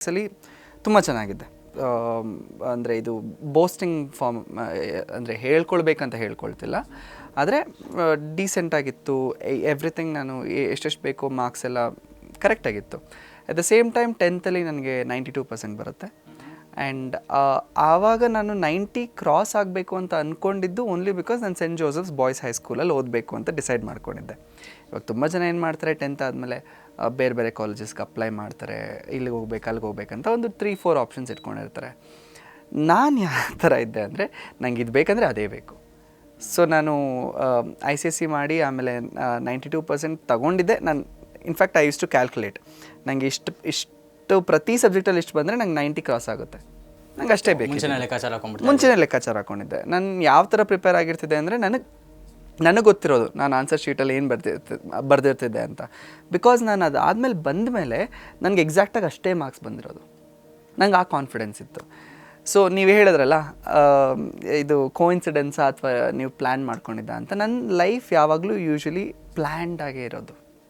Actually ತುಂಬ ಚೆನ್ನಾಗಿದೆ. ಅಂದರೆ ಇದು ಬೋಸ್ಟಿಂಗ್ ಫಾರ್ಮ್ ಅಂದರೆ ಹೇಳ್ಕೊಳ್ಬೇಕಂತ ಹೇಳ್ಕೊಳ್ತಿಲ್ಲ, ಆದರೆ ಡೀಸೆಂಟಾಗಿತ್ತು. ಎವ್ರಿಥಿಂಗ್ ನಾನು ಎಷ್ಟೆಷ್ಟು ಬೇಕೋ ಮಾರ್ಕ್ಸ್ ಎಲ್ಲ ಕರೆಕ್ಟಾಗಿತ್ತು. At the same time 10th ನನಗೆ 92% ಬರುತ್ತೆ. ಆ್ಯಂಡ್ ಆವಾಗ ನಾನು 90 ಕ್ರಾಸ್ ಆಗಬೇಕು ಅಂತ ಅಂದ್ಕೊಂಡಿದ್ದು ಓನ್ಲಿ ಬಿಕಾಸ್ ನಾನು ಸೆಂಟ್ ಜೋಸೆಫ್ಸ್ ಬಾಯ್ಸ್ ಹೈಸ್ಕೂಲಲ್ಲಿ ಓದಬೇಕು ಅಂತ ಡಿಸೈಡ್ ಮಾಡ್ಕೊಂಡಿದ್ದೆ. ಇವಾಗ ತುಂಬ ಜನ ಏನು ಮಾಡ್ತಾರೆ, 10th ಆದಮೇಲೆ ಬೇರೆ ಬೇರೆ ಕಾಲೇಜಸ್ಗೆ ಅಪ್ಲೈ ಮಾಡ್ತಾರೆ, ಇಲ್ಲಿಗೆ ಹೋಗ್ಬೇಕು ಅಲ್ಲಿಗೆ ಹೋಗ್ಬೇಕಂತ ಒಂದು 3-4 ಆಪ್ಷನ್ಸ್ ಇಟ್ಕೊಂಡಿರ್ತಾರೆ. ನಾನು ಯಾವ ಥರ ಇದ್ದೆ ಅಂದರೆ ನಂಗೆ ಇದು ಬೇಕಂದರೆ ಅದೇ ಬೇಕು. ಸೊ ನಾನು ICSE ಮಾಡಿ ಆಮೇಲೆ 92% ತಗೊಂಡಿದ್ದೆ. ನಾನು in fact I use to calculate, ನನಗೆ ಇಷ್ಟು ಪ್ರತಿ ಸಬ್ಜೆಕ್ಟಲ್ಲಿ ಇಷ್ಟು ಬಂದರೆ ನಂಗೆ 90 ಕ್ರಾಸ್ ಆಗುತ್ತೆ, ನಂಗೆ ಅಷ್ಟೇ ಬೇಕು. ಮುಂಚೆನೇ ಲೆಕ್ಕಾಚಾರ ಹಾಕ್ಕೊಂಡಿದ್ದೆ. ನಾನು ಯಾವ ಥರ ಪ್ರಿಪೇರ್ ಆಗಿರ್ತಿದ್ದೆ ಅಂದರೆ ನನಗೆ ಗೊತ್ತಿರೋದು ನಾನು ಆನ್ಸರ್ ಶೀಟಲ್ಲಿ ಏನು ಬರ್ದಿರ್ತಿದ್ದೆ ಅಂತ. ಬಿಕಾಸ್ ನಾನು ಅದಾದಮೇಲೆ ಬಂದ ಮೇಲೆ ನನಗೆ ಎಕ್ಸಾಕ್ಟಾಗಿ ಅಷ್ಟೇ ಮಾರ್ಕ್ಸ್ ಬಂದಿರೋದು, ನಂಗೆ ಆ ಕಾನ್ಫಿಡೆನ್ಸ್ ಇತ್ತು. ಸೊ ನೀವು ಹೇಳಿದ್ರಲ್ಲ ಇದು ಕೋಇನ್ಸಿಡೆನ್ಸಾ ಅಥವಾ ನೀವು ಪ್ಲ್ಯಾನ್ ಮಾಡ್ಕೊಂಡಿದ್ದ ಅಂತ. ನನ್ನ ಲೈಫ್ ಯಾವಾಗಲೂ ಯೂಶ್ವಲಿ ಪ್ಲ್ಯಾನ್ಡ್ ಆಗೇ ಇರೋದು.